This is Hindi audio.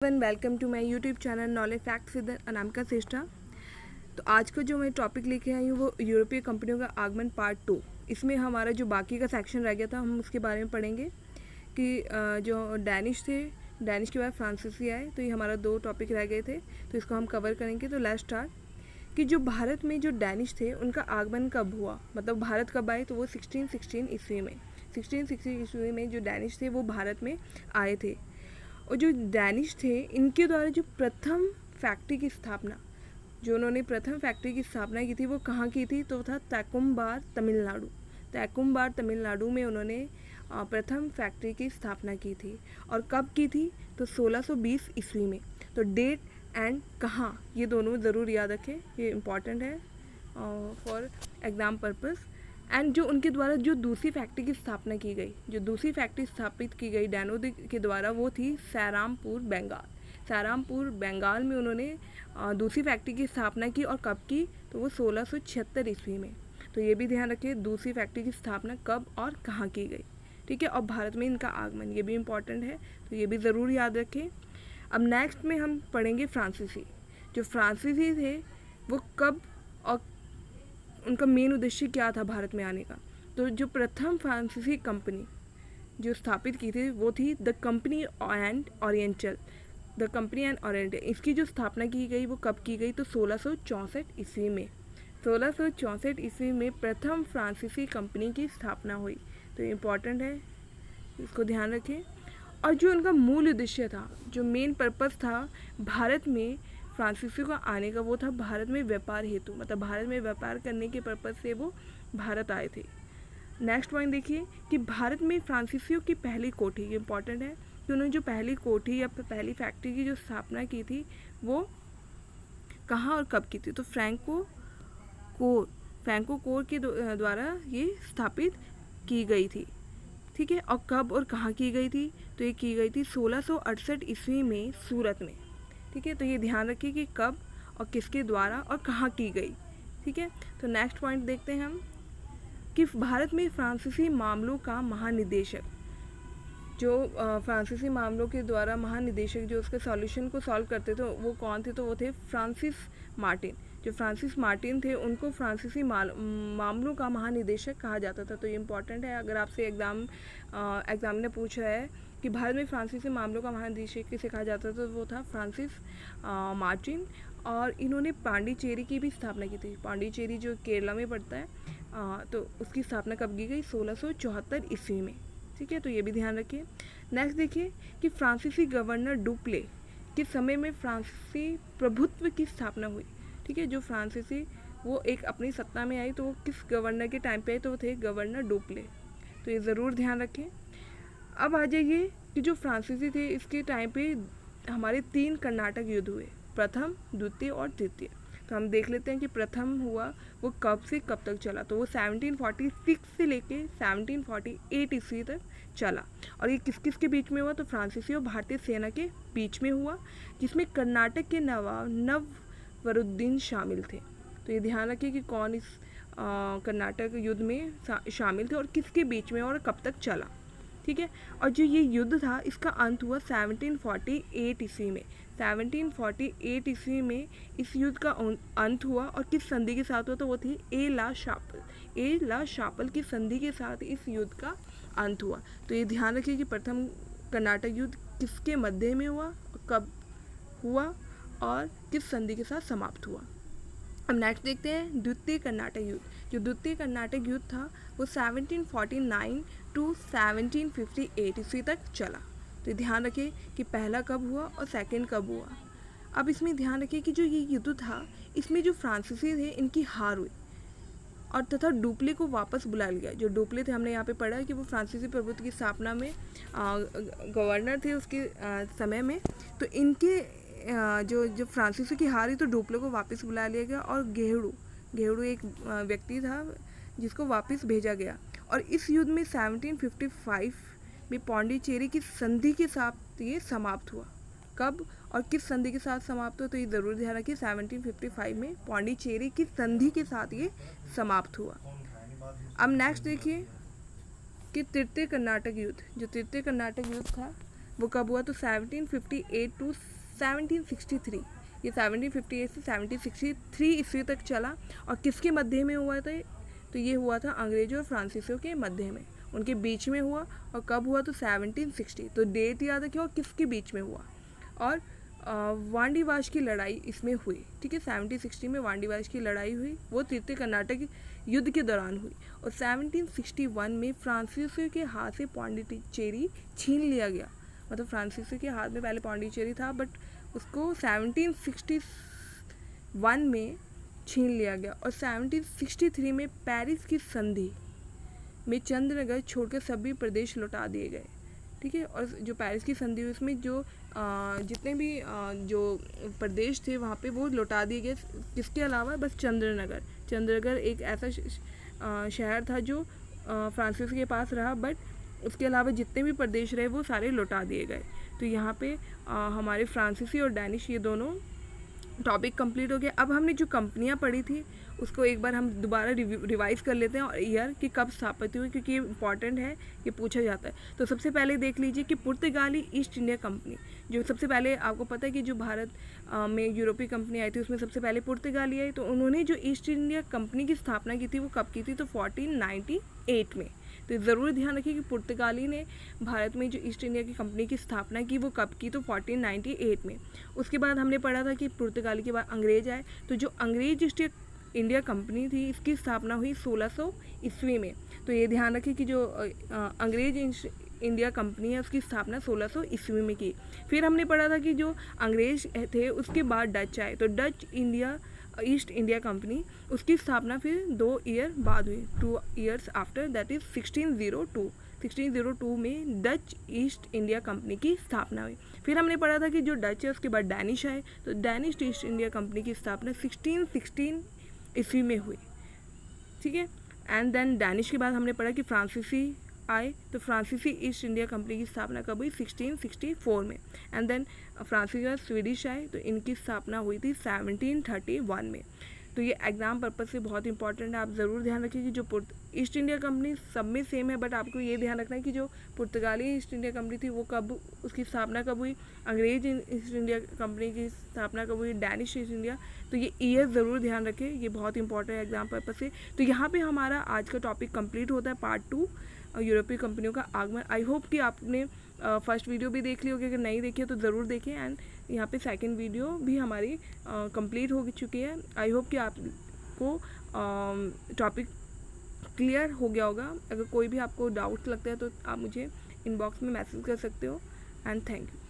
Everyone, welcome to my YouTube channel knowledge facts with Anamika Shrestha. तो आज का जो मैं टॉपिक लेके आई हूँ वो यूरोपीय कंपनियों का आगमन पार्ट 2। इसमें हमारा जो बाकी का सेक्शन रह गया था हम उसके बारे में पढ़ेंगे कि जो डैनिश थे, डैनिश के बाद फ्रांसीसी आए, तो ये हमारा 2 टॉपिक रह गए थे, तो इसको हम कवर करेंगे। तो लेट्स स्टार्ट कि जो भारत में जो डैनिश थे उनका आगमन कब हुआ, मतलब भारत कब आए, तो वो 1616 ईस्वी में 1616 ईस्वी में जो डैनिश थे वो भारत में आए थे। और जो डैनिश थे इनके द्वारा जो प्रथम फैक्ट्री की स्थापना, जो उन्होंने प्रथम फैक्ट्री की स्थापना की थी वो कहाँ की थी, तो था तैकुम्बार तमिलनाडु। तैकुम्बार तमिलनाडु में उन्होंने प्रथम फैक्ट्री की स्थापना की थी। और कब की थी, तो 1620 ईस्वी में। तो डेट एंड कहाँ, ये दोनों ज़रूर याद रखें, ये इम्पॉर्टेंट है फॉर एग्ज़ाम पर्पस। एंड जो उनके द्वारा जो दूसरी फैक्ट्री की स्थापना की गई, जो दूसरी फैक्ट्री स्थापित की गई डैनो के द्वारा, वो थी सैरामपुर बंगाल। सैरामपुर बंगाल में उन्होंने दूसरी फैक्ट्री की स्थापना की। और कब की, तो वो 1676 ईस्वी में। तो ये भी ध्यान रखिए दूसरी फैक्ट्री की स्थापना कब और कहाँ की गई, ठीक है। और भारत में इनका आगमन, ये भी इम्पॉर्टेंट है, तो ये भी ज़रूर याद रखें। अब नेक्स्ट में हम पढ़ेंगे फ्रांसीसी। जो फ्रांसीसी थे वो कब और उनका मेन उद्देश्य क्या था भारत में आने का। तो जो प्रथम फ्रांसीसी कंपनी जो स्थापित की थी वो थी the company and oriental. The company and oriental, इसकी जो स्थापना की गई वो कब की गई, तो 1664 ईस्वी में। 1664 ईस्वी में प्रथम फ्रांसीसी कंपनी की स्थापना हुई। तो इम्पॉर्टेंट है, इसको ध्यान रखें। और जो उनका मूल उद्देश्य था, जो मेन पर्पस था भारत में फ्रांसीसी को आने का, वो था भारत में व्यापार हेतु, मतलब भारत में व्यापार करने के पर्पस से वो भारत आए थे। नेक्स्ट पॉइंट देखिए कि भारत में फ्रांसीसियों की पहली कोठी, ये इंपॉर्टेंट है कि उन्होंने जो पहली कोठी या पहली फैक्ट्री की जो स्थापना की थी वो कहाँ और कब की थी, तो फ्रैंको कोर के द्वारा ये स्थापित की गई थी, ठीक है। और कब और कहाँ की गई थी, तो ये की गई थी 1668 ईस्वी में सूरत में, ठीक है। तो ये ध्यान रखिए कि कब और किसके द्वारा और कहाँ की गई, ठीक है। तो नेक्स्ट पॉइंट देखते हैं हम कि भारत में फ्रांसीसी मामलों का महानिदेशक, जो फ्रांसीसी मामलों के द्वारा महानिदेशक जो उसके सॉल्यूशन को सॉल्व करते थे वो कौन थे, तो वो थे फ्रांसिस मार्टिन। जो फ्रांसिस मार्टिन थे उनको फ्रांसीसी मामलों का महानिदेशक कहा जाता था। तो ये इंपॉर्टेंट है, अगर आपसे एग्ज़ाम ने पूछा है कि भारत में फ्रांसीसी मामलों का महानिदेशक किसे कहा जाता था, तो वो था फ्रांसिस मार्टिन। और इन्होंने पांडिचेरी की भी स्थापना की थी। पांडिचेरी जो केरला में पड़ता है, तो उसकी स्थापना कब की गई, 1674 ईस्वी में, ठीक है। तो ये भी ध्यान रखिए। नेक्स्ट देखिए कि फ्रांसीसी गवर्नर डुप्ले के समय में फ्रांसीसी प्रभुत्व की स्थापना हुई, ठीक है। जो फ्रांसीसी वो एक अपनी सत्ता में आई, तो वो किस गवर्नर के टाइम पे आई, तो वो थे गवर्नर डुप्ले। तो ये ज़रूर ध्यान रखें। अब आ जाइए कि जो फ्रांसीसी थे इसके टाइम पे हमारे 3 कर्नाटक युद्ध हुए, प्रथम, द्वितीय और तृतीय। तो हम देख लेते हैं कि प्रथम हुआ वो कब से कब तक चला, तो वो 1746 से लेके 1748 ईस्वी तक चला। और ये किस किस के बीच में हुआ, तो फ्रांसीसी और भारतीय सेना के बीच में हुआ, जिसमें कर्नाटक के नवाब नववरुद्दीन शामिल थे। तो ये ध्यान रखिए कि कौन इस कर्नाटक युद्ध में शामिल थे और किसके बीच में और कब तक चला, ठीक है। और जो ये युद्ध था इसका अंत हुआ 1748 ईस्वी में। 1748 ईस्वी में इस युद्ध का अंत हुआ। और किस संधि के साथ हुआ, तो वो थी ए ला शापल की संधि के साथ इस युद्ध का अंत हुआ। तो ये ध्यान रखिए कि प्रथम कर्नाटक युद्ध किसके मध्य में हुआ, कब हुआ और किस संधि के साथ समाप्त हुआ। अब नेक्स्ट देखते हैं द्वितीय कर्नाटक युद्ध। जो द्वितीय कर्नाटक युद्ध था वो 1749 टू 1758 ईस्वी तक चला। तो ध्यान रखिए कि पहला कब हुआ और सेकंड कब हुआ। अब इसमें ध्यान रखिए कि जो ये युद्ध था इसमें जो फ्रांसीसी थे इनकी हार हुई और तथा डुप्ले को वापस बुला लिया। जो डुप्ले थे हमने यहाँ पे पढ़ा कि वो फ्रांसीसी प्रभुत्व की स्थापना में गवर्नर थे उसके समय में। तो इनके जो फ्रांसीसी की हार हुई तो डुप्ले को वापस बुला लिया गया। और घेड़ू एक व्यक्ति था जिसको वापस भेजा गया। और इस युद्ध में 1755 में पौंडीचेरी की संधि के साथ ये समाप्त हुआ। कब और किस संधि के साथ समाप्त हुआ, तो ये ज़रूर ध्यान रखिए 1755 में पौंडीचेरी की संधि के साथ ये समाप्त हुआ। अब नेक्स्ट देखिए कि तृतीय कर्नाटक युद्ध। जो तृतीय कर्नाटक युद्ध था वो कब हुआ, तो 1758 टू 1763, ये 1758 से 1763 ईस्वी तक चला। और किसके मध्य में हुआ था? तो ये हुआ था अंग्रेजों और फ्रांसीसियों के मध्य में, उनके बीच में हुआ। और कब हुआ? तो 1760। तो डेट याद रखिए और किसके बीच में हुआ। और वांडीवाश की लड़ाई इसमें हुई, ठीक है। 1760 में वांडीवाश की लड़ाई हुई, वो तृतीय कर्नाटक युद्ध के दौरान हुई। और 1761 में फ्रांसीसियों के हाथ से पौंडीचेरी छीन लिया गया। मतलब फ्रांसीसियों के हाथ में पहले पौंडीचेरी था, बट उसको 1761 में छीन लिया गया। और 1763 में पेरिस की संधि में चंद्रनगर छोड़कर सभी प्रदेश लौटा दिए गए, ठीक है। और जो पेरिस की संधि हुई उसमें जो जितने भी जो प्रदेश थे वहाँ पे वो लौटा दिए गए। किसके अलावा? बस चंद्रनगर एक ऐसा शहर था जो फ्रांसीसी के पास रहा, बट उसके अलावा जितने भी प्रदेश रहे वो सारे लौटा दिए गए। तो यहाँ पे हमारे फ्रांसीसी और डैनिश ये दोनों टॉपिक कंप्लीट हो गया। अब हमने जो कंपनियां पढ़ी थी उसको एक बार हम दोबारा रिवाइज कर लेते हैं, और ईयर कि कब स्थापित हुई, क्योंकि ये इंपॉर्टेंट है, ये पूछा जाता है। तो सबसे पहले देख लीजिए कि पुर्तगाली ईस्ट इंडिया कंपनी, जो सबसे पहले आपको पता है कि जो भारत में यूरोपीय कंपनी आई थी उसमें सबसे पहले पुर्तगाली आई। तो उन्होंने जो ईस्ट इंडिया कंपनी की स्थापना की थी वो कब की थी? तो 1498 में। तो ज़रूर ध्यान रखिए कि पुर्तगाली ने भारत में जो ईस्ट इंडिया की कंपनी की स्थापना की वो कब की? तो 1498 में। उसके बाद हमने पढ़ा था कि पुर्तगाली के बाद अंग्रेज आए। तो जो अंग्रेज ईस्ट इंडिया कंपनी थी इसकी स्थापना हुई 1600 ईस्वी में। तो ये ध्यान रखिए कि जो अंग्रेज इंडिया कंपनी है उसकी स्थापना 1600 ईस्वी में की। फिर हमने पढ़ा था कि जो अंग्रेज थे उसके बाद डच आए। तो डच ईस्ट इंडिया कंपनी उसकी स्थापना फिर 2 ईयर बाद हुई, 2 ईयर्स आफ्टर, दैट इज 1602 में डच ईस्ट इंडिया कंपनी की स्थापना हुई। फिर हमने पढ़ा था कि जो डच है उसके बाद डैनिश आए। तो डैनिश ईस्ट इंडिया कंपनी की स्थापना 1616 ईस्वी में हुई, ठीक है। एंड देन डैनिश के बाद हमने पढ़ा कि फ्रांसीसी आए। तो फ्रांसीसी ईस्ट इंडिया कंपनी की स्थापना कब हुई? 1664 में। एंड देन फ्रांसीसी और स्वीडिश आए, तो इनकी स्थापना हुई थी 1731 में। तो ये एग्जाम पर्पज़ से बहुत इंपॉर्टेंट है, आप ज़रूर ध्यान रखिए कि जो ईस्ट इंडिया कंपनी सब में सेम है, बट आपको ये ध्यान रखना है कि जो पुर्तगाली ईस्ट इंडिया कंपनी थी वो कब, उसकी स्थापना कब हुई, अंग्रेज ईस्ट इंडिया कंपनी की स्थापना कब हुई, डैनिश ईस्ट इंडिया। तो ये ईयर ज़रूर ध्यान रखें, ये बहुत इंपॉर्टेंट है एग्जाम पर्पज़ से। तो यहाँ पर हमारा आज का टॉपिक कंप्लीट होता है, पार्ट 2 यूरोपीय कंपनियों का आगमन। आई होप कि आपने फर्स्ट वीडियो भी देख ली होगी, अगर नहीं देखी है तो ज़रूर देखें। एंड यहाँ पे सेकंड वीडियो भी हमारी कंप्लीट हो चुकी है। आई होप कि आपको टॉपिक क्लियर हो गया होगा। अगर कोई भी आपको डाउट लगता है तो आप मुझे इनबॉक्स में मैसेज कर सकते हो। And thank you.